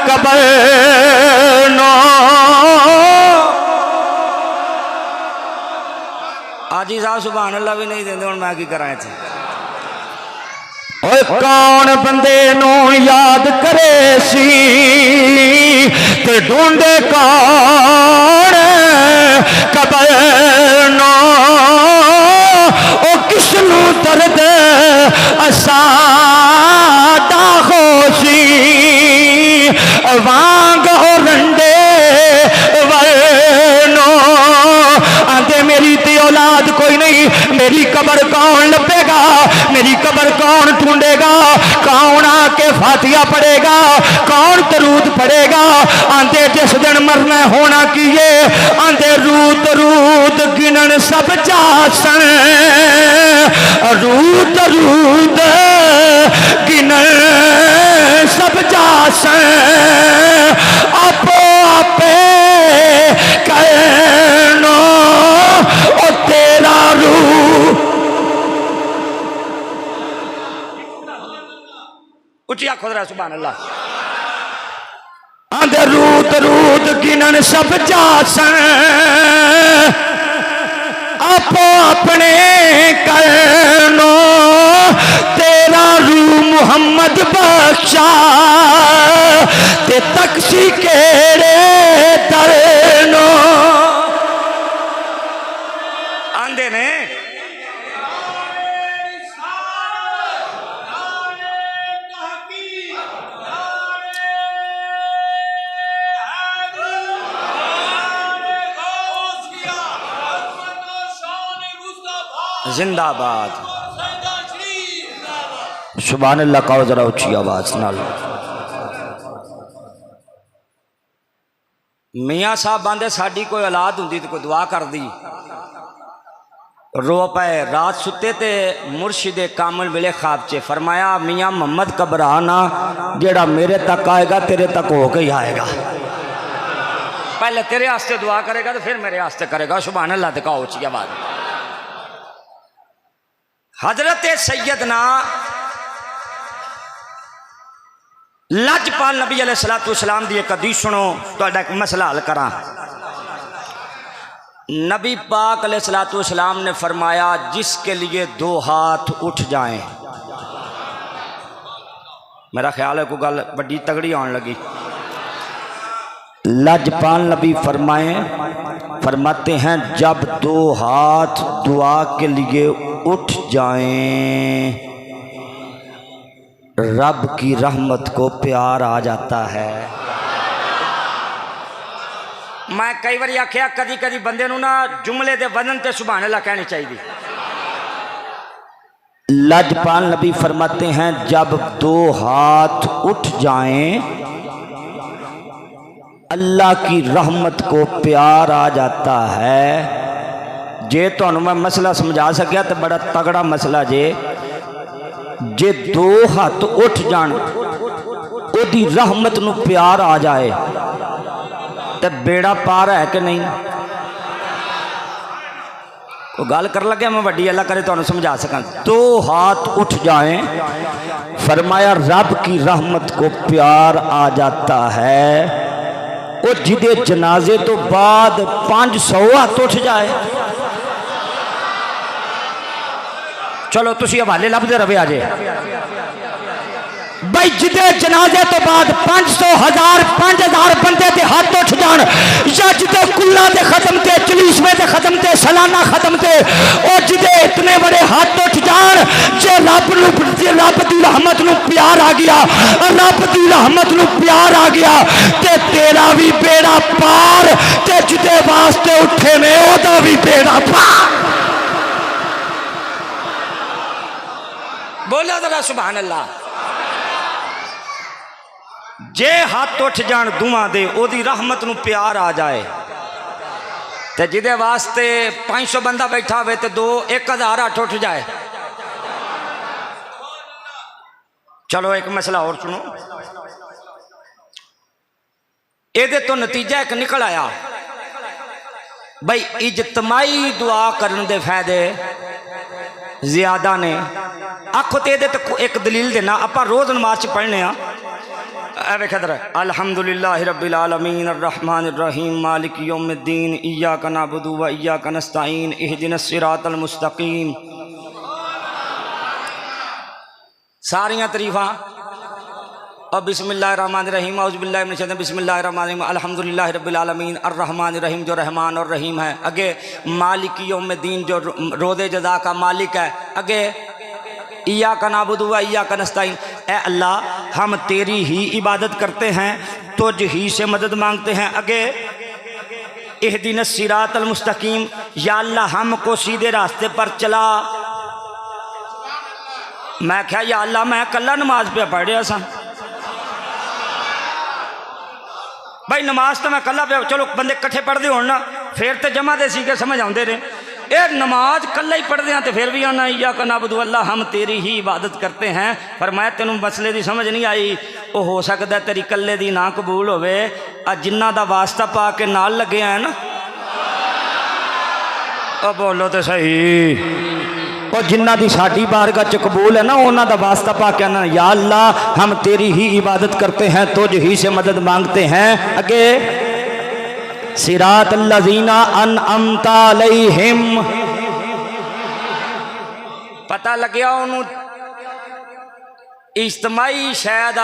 قبر نو، آجی صاحب سبحان اللہ بھی نہیں دیندے ہوں میں کی کرائیں تھے، اوہ کون بندے نو یاد کرے سی تے ڈھونڈے کون قبر نو، او کس نو درد اسادہ خوشی وانگ رنڈے ورنو، آندے میری تی اولاد کوئی نہیں، میری قبر کون لپے گا، میری قبر کون ڈھونڈے گا، کون آ کے فاتحہ پڑھے گا، کون درود پڑھے گا، آندے جس دن مرنا ہونا کیے، آندے رود رود گنن سب جاسن، رود رود گنن سب جاسن، اپو اپے کرنو او تیرا روح، اچھیا کھود رہا ہے سبحان اللہ، آندھے رود رود گنن سب جاسن، اپو اپنے کرنو تیرا روح محمد بخشا تے تکسی کیڑے درنو، آندھے نے زندہ باد سبحان اللہ کہو ذرا اچھی آواز نال، میاں صاحب باندے ساڑی کوئی اولاد ہوندی تو کوئی دعا کر دی، رو پائے رات ستے تے مرشد کامل ملے خواب چے، فرمایا میاں محمد گھبرانا جیڑا میرے تک آئے گا تیرے تک ہو کے ہی آئے گا، پہلے تیرے آستے دعا کرے گا تو پھر میرے آستے کرے گا، سبحان اللہ تے کہو اچھی آواز۔ حضرت سیدنا لاجپال نبی علیہ السلام دی ایک حدیث سنو تو ایک مسئلہ حل کراں، نبی پاک علیہ السلام نے فرمایا جس کے لیے دو ہاتھ اٹھ جائیں، میرا خیال ہے کوئی گل بڑی تگڑی آن لگی، لاجپال نبی فرماتے ہیں جب دو ہاتھ دعا کے لیے اٹھ جائیں رب کی رحمت کو پیار آ جاتا ہے۔ میں کئی بار آخیا کدی کدی بندے نو نا جملے دے وزن تے سبحان اللہ کہنی چاہیے، لاجپال نبی فرماتے ہیں جب دو ہاتھ اٹھ جائیں اللہ کی رحمت کو پیار آ جاتا ہے. جے تو میں مسئلہ سمجھا سکیا تو بڑا تگڑا مسئلہ جے دو ہاتھ اٹھ جان او دی رحمت نو پیار آ جائے تو بیڑا پار ہے کہ نہیں؟ وہ گال کر لگے میں وڈی اللہ کرے تو انہوں سمجھا سکاں. دو ہاتھ اٹھ جائیں فرمایا رب کی رحمت کو پیار آ جاتا ہے. وہ جدے جنازے تو بعد 500 ہاتھ اٹھ جائے. چلو تسی حوالے لب دے روے آجے بھائی جدے جنازے تو بعد 500 1000 5000 بندے تے ہاتھ اٹھ جان یا جدے کلہ دے ختم تے چلیسوے دے ختم تے سالانہ ختم تے او جدے اتنے بڑے ہاتھ اٹھ جان جے رب دی رحمت نو پیار آ گیا رب دی رحمت نو پیار آ گیا تے تیرا بھی بیڑا پار تے جدے واسطے اٹھے میں او دا بھی بیڑا پار. بولا ذرا سبحان اللہ. جے ہاتھ اٹھ جان دعا دے او دی رحمت نو پیار آ جائے تے جدے واسطے 500 بندہ بیٹھا ہوئے تے 1000 ہاتھ اٹھ جائے. چلو ایک مسئلہ اور سنو. اے دے تو نتیجہ ایک نکل آیا بھائی اجتماعی دعا کرن دے فائدے زیادہ نے. آخو تے دے تو ایک دلیل دینا اپا روز نماز چ پڑھنے ہاں. الحمدللہ رب العالمین الرحمن الرحیم مالک یوم الدین ایاک نعبد و ایاک نستعین اہدنا الصراط المستقیم. ساریاں تعریفاں اور بسم اللہ الرحمن الرحیم اعوذ باللہ من الشیطان بسم اللہ الرحمن الرحیم الحمدللہ رب العالمین الرحمن الرحیم جو رحمان اور رحیم ہے. اگے مالک یوم الدین جو روز جزا کا مالک ہے. اگے ایاک نعبد و ایاک نستعین اے اللہ ہم تیری ہی عبادت کرتے ہیں تجھ ہی سے مدد مانگتے ہیں. اگے اہدنا الصراط المستقیم یا اللہ ہم کو سیدھے راستے پر چلا. میں کہا یا اللہ میں کلہ نماز پہ پڑھ رہا سا بھائی نماز تو میں کلہ پہ چلو بندے کٹھے پڑھ دے ہونا پھر تو جمع دے سی کے سمجھ آؤں دے رہے. اے نماز کلہ ہی پڑھ دیا تو پھر بھی آنا ایاک نعبد اللہ ہم تیری ہی عبادت کرتے ہیں. فرمایا تینوں مسئلے دی سمجھ نہیں آئی وہ ہو سکتا ہے تیری کلے دی نہ قبول ہوئے جنہ دا واسطہ پا کے نال لگے ہیں نا. او بولو تو صحیح. اور جنہ دی ساڈی بارگاہ چ قبول ہے نا انہاں دا واسطہ پا کے نا یا اللہ ہم تیری ہی عبادت کرتے ہیں تجھ ہی سے مدد مانگتے ہیں. اگے صراط الذین انعمت علیہم پتہ لگیا انہوں اجتماعی شاید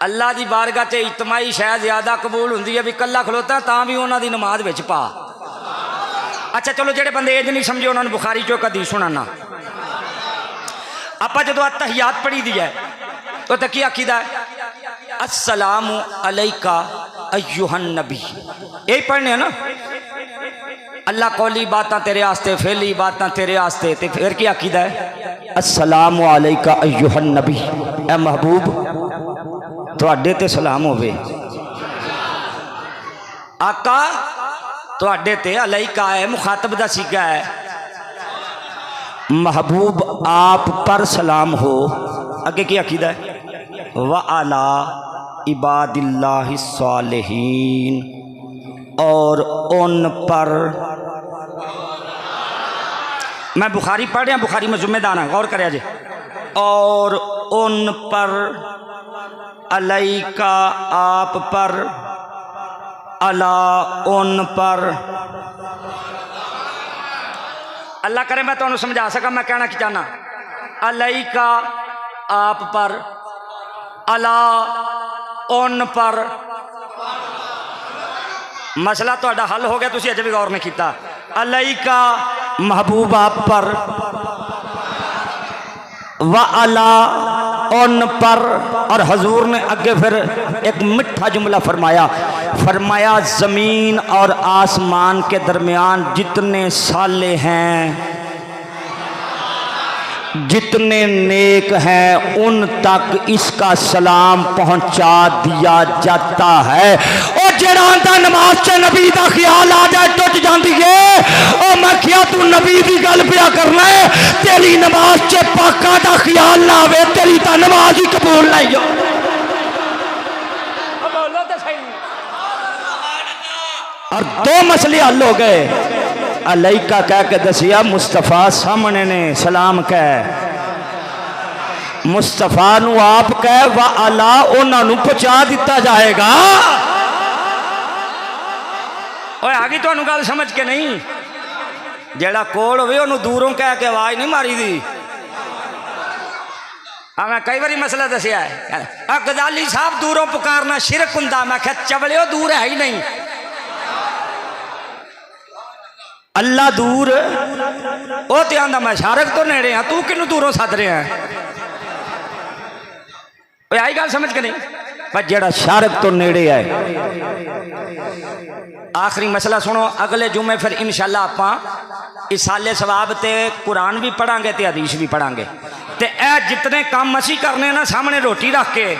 اللہ دی بارگاہ تے اجتماعی شاید زیادہ قبول ہوندی ہے بھی کلہ کھلوتا ہے تاں بھی انہاں دی نماز وچ پا. اچھا چلو جڑے بندے اج نہیں سمجھے انہوں نے بخاری چو حدیث سنانا. اپا جدو تحیات پڑھی دی ہے تو تکی عقیدہ ہے السلام علیکہ ایوہ النبی یہی پڑھنے ہیں نا. اللہ قولی باتاں تیرے آستے فعلی باتاں تیرے آستے تے پھر کی عقیدہ ہے السلام علیکہ ایوہ النبی اے محبوب تو اڈے تے سلام ہوئے. آقا تو اڈے تے علیکہ ہے مخاطب دا سیگا ہے محبوب آپ پر سلام ہو. آگے کی عقیدہ ہے وَعَلَىٰ عباد اللہ الصالحین اور ان پر. میں بخاری پڑھ رہا ہوں بخاری میں ذمہ دار ہوں غور کرے جی. اور ان پر علیکہ آپ پر اللہ ان پر. اللہ کرے میں تو انہوں سمجھا سکا میں کہنا کی چاہنا علیکہ آپ پر اللہ ان پر. مسئلہ تو اڈا حل ہو گیا تسی اجے بھی غور نہیں کیتا. علیکہ محبوب آپ پر وَعَلَىٰ ان پر. اور حضور نے اگے پھر ایک مٹھا جملہ فرمایا زمین اور آسمان کے درمیان جتنے سالے ہیں جتنے نیک ہیں ان تک اس کا سلام پہنچا دیا جاتا ہے۔ اور جڑا آندا نماز چ نبی دا خیال آ جائے ٹوٹ جاندی ہے۔ اور میں کیا تو نبی دی گل پیا کرنا ہے، تیری نماز چ پاکاں دا خیال نہ آوے تیری تا نماز ہی قبول نہیں ہو۔ اور دو مسئلے حل ہو گئے۔ علیکہ کہہ کے دسیا، مصطفیٰ سامنے نے سلام کہہ، مصطفیٰ نو آپ کہہ وَعَلَا انہاں نو پہنچا دیتا جائے گا۔ اوہ آگی تو انہوں گال سمجھ کے نہیں، جیڑا کول ہوئے انہوں دوروں کہہ کے آواز نہیں ماری دی۔ میں کئی باری مسئلہ دسیا ہے، غزالی صاحب دوروں پکارنا شرک ہوندا، میں کہا چبلے ہو دور ہے ہی نہیں، اللہ دور او تے آندا میں شارک تو نیڑے ہیں، تو کنوں دوروں ساتھ رہے ہیں؟ آئی گال سمجھ کے نہیں، پر جیڑا شارک تو نیڑے ہے۔ آخری مسئلہ سنو، اگلے جمعے پھر انشاءاللہ آپاں اصالِ ثواب تے قرآن بھی پڑھاں گے تے حدیث بھی پڑھاں گے، تے اے جتنے کام مسیح کرنے نا سامنے روٹی رکھ کے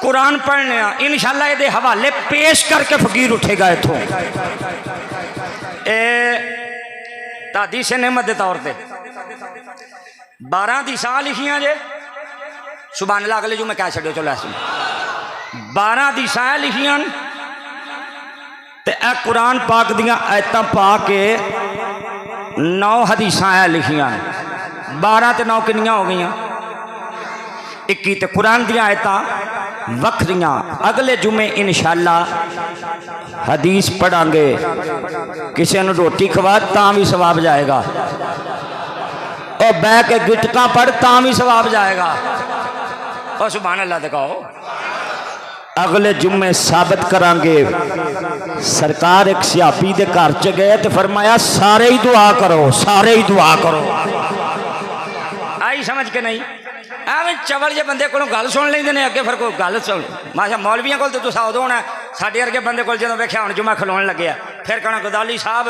قرآن پڑھنے ہیں انشاءاللہ یہ دے حوالے پیش کر کے فقیر اٹھے گا اتھوں۔ حدیث نعمت دے طور تے 12 حدیثاں لکھیاں جے، سبحان اللہ اگلے جو میں کہہ چھڑیو چلو ایسے 12 حدیثاں لکھیاں تے اے قرآن پاک دیاں آیتاں پا کے 9 حدیثاں لکھیاں، 12 تے 9 کنیاں ہو گئیاں، 21 تے قرآن دیاں آیتاں وکھریاں۔ اگلے جمعے انشاءاللہ حدیث پڑھاں گے، کسی نے روٹی کھوا تاں بھی ثواب جائے گا، اور بہ کے گٹکاں پڑھ تاں بھی ثواب جائے گا، اور سبحان اللہ دکھاؤ۔ اگلے جمعے ثابت کریں گے، سرکار ایک سیاپی دے گھر چ گئے تو فرمایا سارے ہی دعا کرو، سارے ہی دعا کرو۔ آئی سمجھ کے نہیں؟ ایویں چول جے بندے کو گل سن لیں دے اگے پھر کوئی گل سن ماشا مولویاں کول تو تسا ادو ہونا، ساڈے ورگے بندے کول جدوں ویکھیا ہن جمعہ کھلون لگیا پھر کہنا غزالی صاحب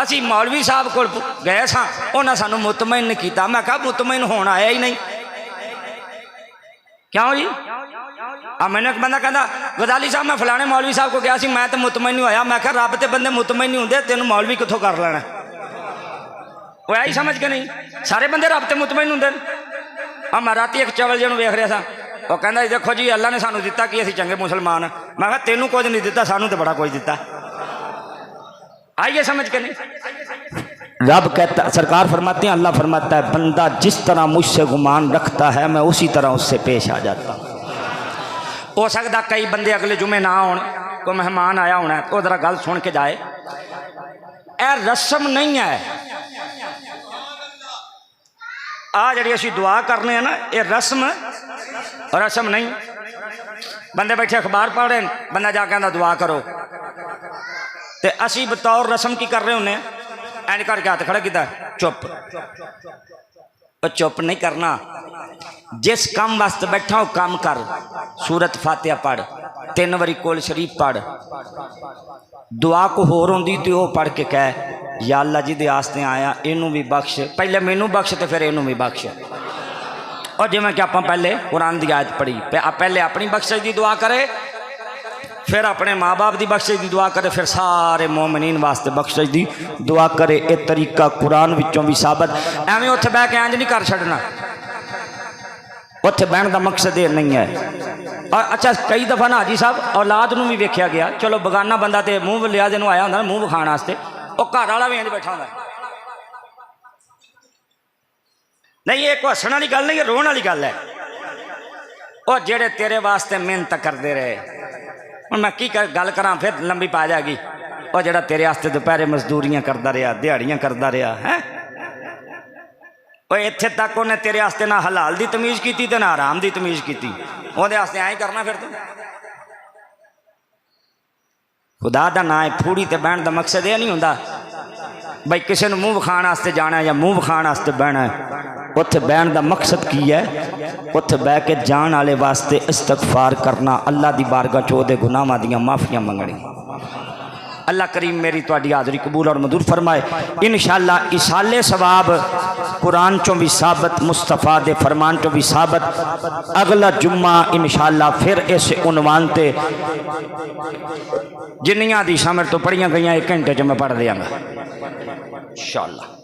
اسی مولوی صاحب کول گئے ساں انہاں سانوں مطمئن نہیں کیتا۔ میں کہا مطمئن ہونا آیا ہی نہیں، کیوں جی؟ میں نے ایک بندہ کہتا غزالی صاحب میں فلانے مولوی صاحب کو گیا سی میں تو مطمئن نہیں ہویا۔ میں کہا رب تے بندے مطمئن نہیں ہوندے، تینوں مولوی کتھوں کر لینا؟ وہ آئی سمجھ کے نہیں، سارے بندے رب تے مطمئن ہوندے۔ میں رات ایک چول جی ویکھ رہا سا، وہ کہندا دیکھو جی اللہ نے سانوں دتا کہ اسی چنگے مسلمان ہیں۔ میں کہا تینوں کچھ نہیں دتا، سانوں تے بڑا کچھ دتا۔ آئیے سمجھ کے نہیں، رب کہتا سرکار فرماتے ہیں، اللہ فرماتا ہے بندہ جس طرح مجھ سے گمان رکھتا ہے میں اسی طرح اس سے پیش آ جاتا ہوں۔ ہو سکتا کئی بندے اگلے جمعے نہ آن، کوئی مہمان آیا ہونا ہے تو ذرا گل سن کے جائے، اے رسم نہیں ہے، جڑی اسی دعا کرنے ہیں نا یہ رسم نہیں۔ بندے بیٹھے اخبار پڑھ رہے ہیں، بندہ جا کے دعا کرو، تے اسی بطور رسم کی کر رہے ہونے این کر کے ہاتھ کھڑا کیتا چپ، چپ نہیں کرنا، جس کام واسطے بیٹھا ہو کام کر، سورت فاتحہ پڑھ، 3 واری کول شریف پڑھ، دعا کو ہور ہوندی تے وہ پڑھ کے کہے یا اللہ جی دے آستے آیا اینوں بھی بخش، پہلے مینوں بخش تے پھر اینوں بھی بخش۔ اور جی میں کہ آپ پہلے قرآن دی آیت پڑھی، پہلے اپنی بخشش دی دعا کرے، پھر اپنے ماں باپ دی بخشش دی دعا کرے، پھر سارے مومنین واسطے بخشش دی دعا کرے۔ یہ طریقہ قرآن وچوں بھی ثابت، ایویں اتھے بہ کے انج نہیں کر چھڑنا، اتھے بہن دا مقصد یہ نہیں ہے۔ اور اچھا کئی دفعہ نا حاجی صاحب اولاد نو بھی ویکھیا گیا، چلو بگانا بندہ تے منہ لیا دے نو آیا ہوندا منہ وکھاਣ واسطے، وہ گھر والا بھی انج بیٹھا ہوندا نہیں، یہ کوئی ہسن والی گل نہیں، یہ رون والی گل ہے۔ وہ جڑے تیرے واسطے محنت کرتے رہے، ہوں میں کی گل کراں پھر لمبی پا جائے گی، وہ جڑا تیرے واسطے دوپہرے مزدوریاں کرتا رہا، دیہڑیاں کرتا رہا ہے، وہ اتنے تک انہیں تیرے واسطے نہ حلال دی تمیز کیتی تے نہ حرام دی تمیز کیتی، وہ دے واسطے آئیں کرنا پھر تو خدا دا نام ہے پھوڑی تے بہن دا مقصد یہ نہیں ہوندا بھائی کسی نے منہ وکھان واسطے جانا ہے یا منہ وکھان واسطے بہنا ہے۔ اتھے بہن دا مقصد کی ہے؟ اتھے بہ کے جان والے واسطے استغفار کرنا، اللہ دی بارگاہ چ دے گناہاں دیاں معافیاں منگنی۔ اللہ کریم میری تواڈی حاضری قبول اور منظور فرمائے انشاءاللہ ایصال ثواب قرآن چوں بھی ثابت مصطفیٰ دے فرمان چوں بھی ثابت اگلا جمعہ انشاءاللہ پھر اس عنوان تے جنیاں دی شامر تو پڑھیاں گئیاں 1 گھنٹے چ میں پڑھ دیاں گا انشاءاللہ